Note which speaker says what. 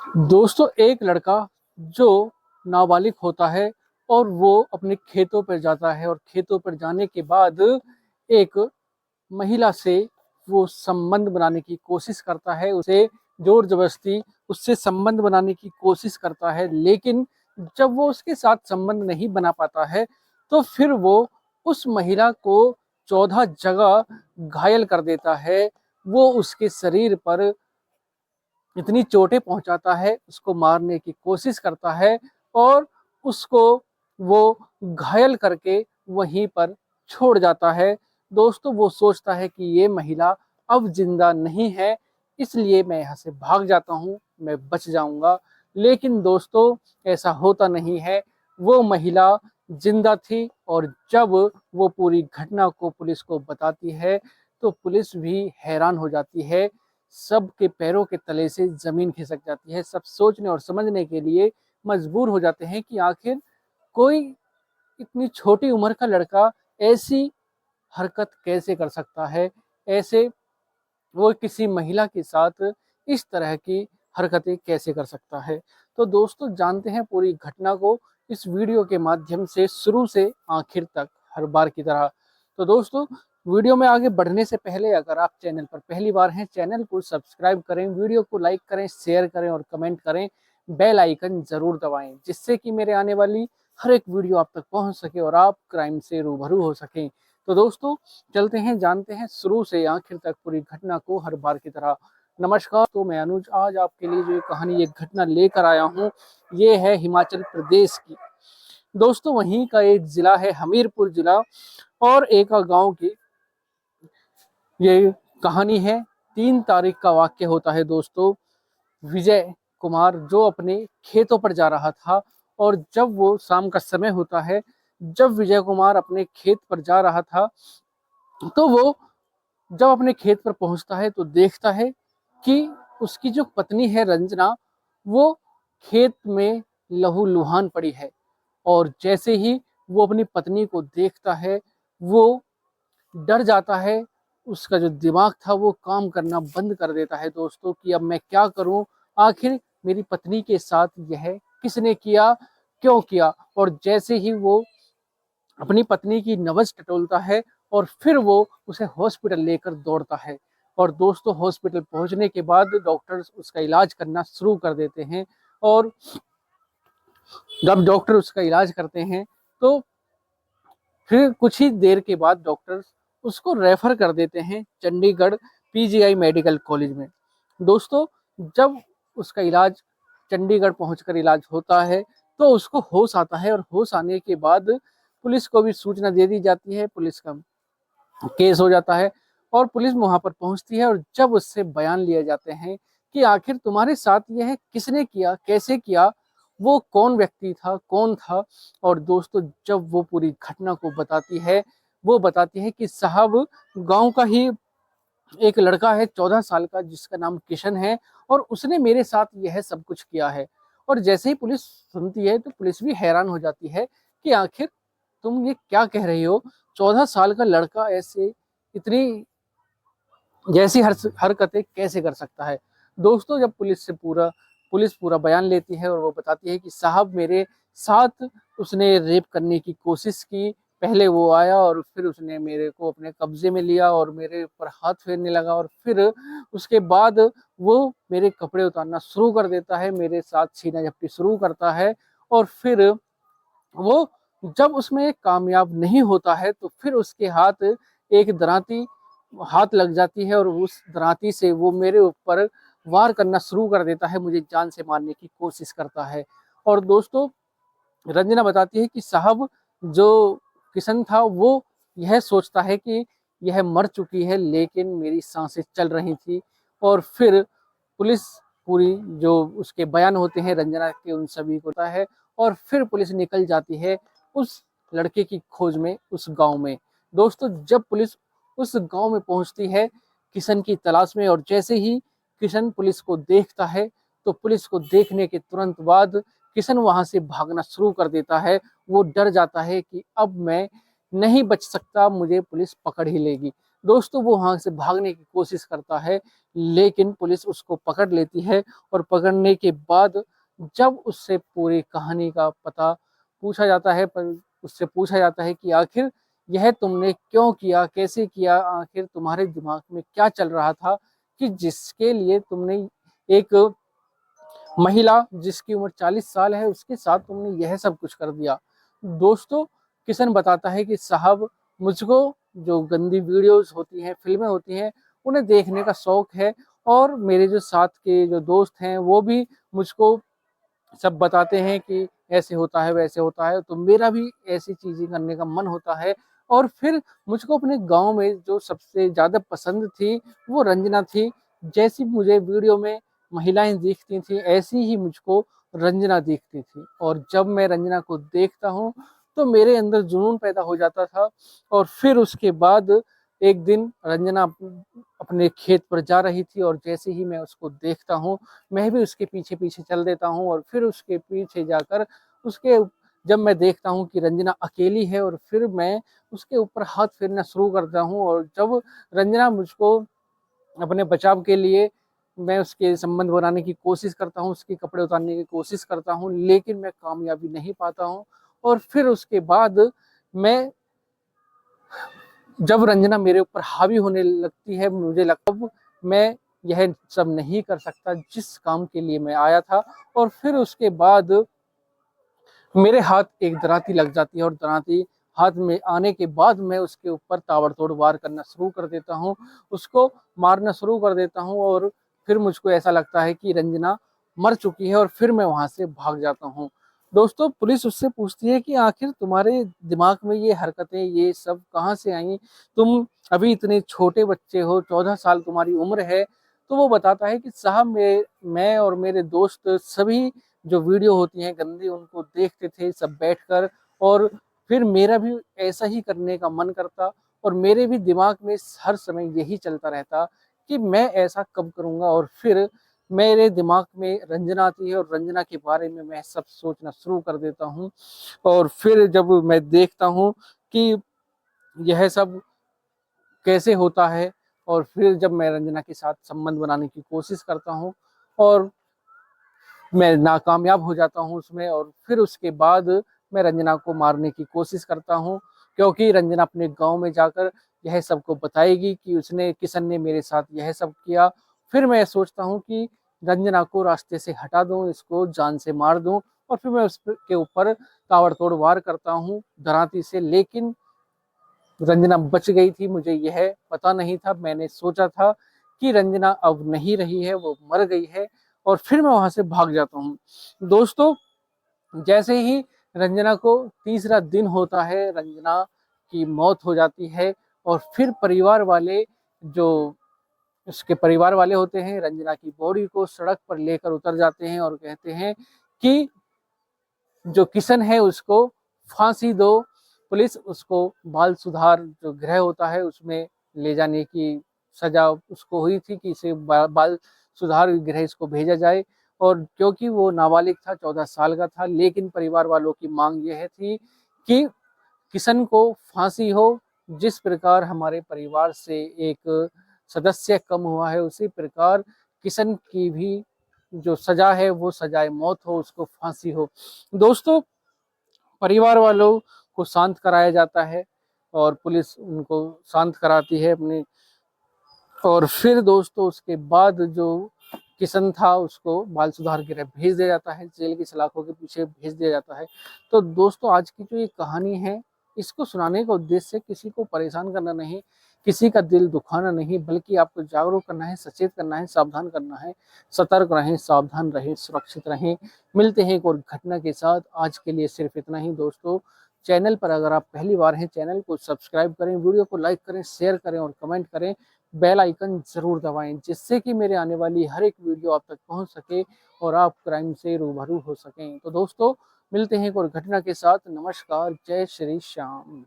Speaker 1: दोस्तों, एक लड़का जो नाबालिग होता है और वो अपने खेतों पर जाता है और खेतों पर जाने के बाद एक महिला से वो संबंध बनाने की कोशिश करता है, उसे जोर जबरदस्ती उससे संबंध बनाने की कोशिश करता है। लेकिन जब वो उसके साथ संबंध नहीं बना पाता है तो फिर वो उस महिला को 14 जगह घायल कर देता है। वो उसके शरीर पर इतनी चोटें पहुंचाता है, उसको मारने की कोशिश करता है और उसको वो घायल करके वहीं पर छोड़ जाता है। दोस्तों, वो सोचता है कि ये महिला अब जिंदा नहीं है, इसलिए मैं यहाँ से भाग जाता हूँ, मैं बच जाऊंगा। लेकिन दोस्तों, ऐसा होता नहीं है। वो महिला जिंदा थी और जब वो पूरी घटना को पुलिस को बताती है तो पुलिस भी हैरान हो जाती है। सबके पैरों के तले से जमीन खिसक जाती है। सब सोचने और समझने के लिए मजबूर हो जाते हैं कि आखिर कोई इतनी छोटी उम्र का लड़का ऐसी हरकत कैसे कर सकता है, ऐसे वो किसी महिला के साथ इस तरह की हरकतें कैसे कर सकता है। तो दोस्तों, जानते हैं पूरी घटना को इस वीडियो के माध्यम से शुरू से आखिर तक, हर बार की तरह। तो दोस्तों, वीडियो में आगे बढ़ने से पहले अगर आप चैनल पर पहली बार हैं, चैनल को सब्सक्राइब करें, वीडियो को लाइक करें, शेयर करें और कमेंट करें। बेल आइकन जरूर दबाएं जिससे कि मेरे आने वाली हर एक वीडियो आप तक पहुंच सके और आप क्राइम से रूबरू हो सकें। तो दोस्तों, चलते हैं, जानते हैं शुरू से आखिर तक पूरी घटना को हर बार की तरह। नमस्कार, तो मैं अनुज आज आपके लिए जो ये कहानी, एक घटना लेकर आया हूँ, ये है हिमाचल प्रदेश की। दोस्तों, वहीं का एक जिला है हमीरपुर जिला और एक गांव की ये कहानी है। 3 तारीख का वाक्य होता है दोस्तों। विजय कुमार जो अपने खेतों पर जा रहा था और जब वो शाम का समय होता है, जब विजय कुमार अपने खेत पर जा रहा था तो वो जब अपने खेत पर पहुंचता है तो देखता है कि उसकी जो पत्नी है रंजना, वो खेत में लहूलुहान पड़ी है। और जैसे ही वो अपनी पत्नी को देखता है, वो डर जाता है। उसका जो दिमाग था वो काम करना बंद कर देता है दोस्तों कि अब मैं क्या करूं, आखिर मेरी पत्नी के साथ यह किसने किया, क्यों किया। और जैसे ही वो अपनी पत्नी की नब्ज टटोलता है और फिर वो उसे हॉस्पिटल लेकर दौड़ता है। और दोस्तों, हॉस्पिटल पहुंचने के बाद डॉक्टर्स उसका इलाज करना शुरू कर देते हैं। और जब डॉक्टर उसका इलाज करते हैं तो फिर कुछ ही देर के बाद डॉक्टर्स उसको रेफर कर देते हैं चंडीगढ़ पीजीआई मेडिकल कॉलेज में। दोस्तों, जब उसका इलाज चंडीगढ़ पहुंचकर इलाज होता है तो उसको होश आता है और होश आने के बाद पुलिस को भी सूचना दे दी जाती है। पुलिस का केस हो जाता है और पुलिस वहां पर पहुंचती है और जब उससे बयान लिए जाते हैं कि आखिर तुम्हारे साथ यह किसने किया, कैसे किया, वो कौन व्यक्ति था, कौन था। और दोस्तों, जब वो पूरी घटना को बताती है, वो बताती है कि साहब, गांव का ही एक लड़का है 14 साल का जिसका नाम किशन है और उसने मेरे साथ यह सब कुछ किया है। और जैसे ही पुलिस सुनती है तो पुलिस भी हैरान हो जाती है कि आखिर तुम ये क्या कह रही हो, 14 साल का लड़का ऐसे इतनी जैसी हरकतें कैसे कर सकता है। दोस्तों, जब पुलिस पूरा बयान लेती है और वो बताती है कि साहब, मेरे साथ उसने रेप करने की कोशिश की। पहले वो आया और फिर उसने मेरे को अपने कब्जे में लिया और मेरे ऊपर हाथ फेरने लगा और फिर उसके बाद वो मेरे कपड़े उतारना शुरू कर देता है, मेरे साथ छीना झपटी शुरू करता है। और फिर वो जब उसमें कामयाब नहीं होता है तो फिर उसके हाथ एक दराती हाथ लग जाती है और उस दराती से वो मेरे ऊपर वार करना शुरू कर देता है, मुझे जान से मारने की कोशिश करता है। और दोस्तों, रंजना बताती है कि साहब, जो किशन था वो यह सोचता है कि यह मर चुकी है लेकिन मेरी सांसें चल रही थी। और फिर पुलिस पूरी जो उसके बयान होते हैं रंजना के, उन सभी को होता है और फिर पुलिस निकल जाती है उस लड़के की खोज में उस गांव में। दोस्तों, जब पुलिस उस गांव में पहुंचती है किशन की तलाश में और जैसे ही किशन पुलिस को देखता है तो पुलिस को देखने के तुरंत बाद किशन वहां से भागना शुरू कर देता है। वो डर जाता है कि अब मैं नहीं बच सकता, मुझे पुलिस पकड़ ही लेगी। दोस्तों वो वहां से भागने की कोशिश करता है, लेकिन पुलिस उसको पकड़ लेती है और पकड़ने के बाद जब उससे पूरी कहानी का पता पूछा जाता है, पर उससे पूछा जाता है कि आखिर यह तुमने क्यों किया, कैसे किया, आखिर तुम्हारे दिमाग में क्या चल रहा था कि जिसके लिए तुमने एक महिला जिसकी उम्र 40 साल है उसके साथ तुमने यह सब कुछ कर दिया। दोस्तों किशन बताता है कि साहब मुझको जो गंदी वीडियोस होती हैं, फिल्में होती हैं, उन्हें देखने का शौक है और मेरे जो साथ के जो दोस्त हैं वो भी मुझको सब बताते हैं कि ऐसे होता है वैसे होता है, तो मेरा भी ऐसी चीजें करने का मन होता है। और फिर मुझको अपने गांव में जो सबसे ज्यादा पसंद थी वो रंजना थी। जैसी मुझे वीडियो में महिलाएं दिखती थी ऐसी ही मुझको रंजना दिखती थी, और जब मैं रंजना को देखता हूँ तो मेरे अंदर जुनून पैदा हो जाता था। और फिर उसके बाद एक दिन रंजना अपने खेत पर जा रही थी और जैसे ही मैं उसको देखता हूँ मैं भी उसके पीछे पीछे चल देता हूँ, और फिर उसके पीछे जाकर उसके जब मैं देखता हूँ कि रंजना अकेली है और फिर मैं उसके ऊपर हाथ फेरना शुरू करता हूँ। और जब रंजना मुझको अपने बचाव के लिए मैं उसके संबंध बनाने की कोशिश करता हूँ, उसके कपड़े उतारने की कोशिश करता हूँ, लेकिन मैं कामयाबी नहीं पाता हूँ। और फिर उसके बाद मैं जब रंजना मेरे ऊपर हावी होने लगती है मुझे लगता है मैं यह सब नहीं कर सकता जिस काम के लिए मैं आया था। और फिर उसके बाद मेरे हाथ एक दराती लग जाती है और दराती हाथ में आने के बाद मैं उसके ऊपर ताबड़तोड़ वार करना शुरू कर देता हूँ, उसको मारना शुरू कर देता हूँ। और फिर मुझको ऐसा लगता है कि रंजना मर चुकी है और फिर मैं वहां से भाग जाता हूँ। दोस्तों पुलिस उससे पूछती है कि आखिर तुम्हारे दिमाग में ये हरकतें ये सब कहाँ से आई, तुम अभी इतने छोटे बच्चे हो, 14 साल तुम्हारी उम्र है। तो वो बताता है कि साहब मैं और मेरे दोस्त सभी जो वीडियो होती हैं गंदी उनको देखते थे सब बैठकर, और फिर मेरा भी ऐसा ही करने का मन करता और मेरे भी दिमाग में हर समय यही चलता रहता कि मैं ऐसा कब करूंगा। और फिर मेरे दिमाग में रंजना आती है और रंजना के बारे में मैं सब सोचना शुरू कर देता हूँ। और फिर जब मैं देखता हूँ कि यह सब कैसे होता है, और फिर जब मैं रंजना के साथ संबंध बनाने की कोशिश करता हूँ और मैं नाकामयाब हो जाता हूँ उसमें, और फिर उसके बाद मैं रंजना को मारने की कोशिश करता हूँ, क्योंकि रंजना अपने गांव में जाकर यह सबको बताएगी कि उसने किशन ने मेरे साथ यह सब किया। फिर मैं सोचता हूँ कि रंजना को रास्ते से हटा दूं, इसको जान से मार दूं, और फिर मैं उसके ऊपर ताबड़तोड़ वार करता हूँ दराती से। लेकिन रंजना बच गई थी, मुझे यह पता नहीं था। मैंने सोचा था कि रंजना अब नहीं रही है, वो मर गई है, और फिर मैं वहां से भाग जाता हूँ। दोस्तों जैसे ही रंजना को तीसरा दिन होता है रंजना की मौत हो जाती है, और फिर परिवार वाले जो उसके परिवार वाले होते हैं रंजना की बॉडी को सड़क पर लेकर उतर जाते हैं और कहते हैं कि जो किशन है उसको फांसी दो। पुलिस उसको बाल सुधार जो गृह होता है उसमें ले जाने की सजा उसको हुई थी कि इसे बाल सुधार गृह इसको भेजा जाए। और क्योंकि वो नाबालिग था, 14 साल का था, लेकिन परिवार वालों की मांग यह थी कि किशन को फांसी हो। जिस प्रकार हमारे परिवार से एक सदस्य कम हुआ है उसी प्रकार किशन की भी जो सजा है वो सजाए मौत हो, उसको फांसी हो। दोस्तों परिवार वालों को शांत कराया जाता है और पुलिस उनको शांत कराती है अपने। और फिर दोस्तों उसके बाद जो किशन था उसको बाल सुधार गृह भेज दिया जाता है, जेल की सलाखों के पीछे भेज दिया जाता है। तो दोस्तों आज की जो ये कहानी है इसको सुनाने का उद्देश्य किसी को परेशान करना नहीं, किसी का दिल दुखाना नहीं, बल्कि आपको जागरूक करना है, सचेत करना है, सावधान करना है। सतर्क रहें, सावधान रहें, सुरक्षित रहें। मिलते हैं एक और घटना के साथ, आज के लिए सिर्फ इतना ही दोस्तों। चैनल पर अगर आप पहली बार हैं चैनल को सब्सक्राइब करें, वीडियो को लाइक करें, शेयर करें और कमेंट करें। बेल आइकन जरूर दबाएं जिससे कि मेरे आने वाली हर एक वीडियो आप तक पहुंच सके और आप क्राइम से रूबरू हो सकें। तो दोस्तों मिलते हैं एक और घटना के साथ। नमस्कार, जय श्री श्याम।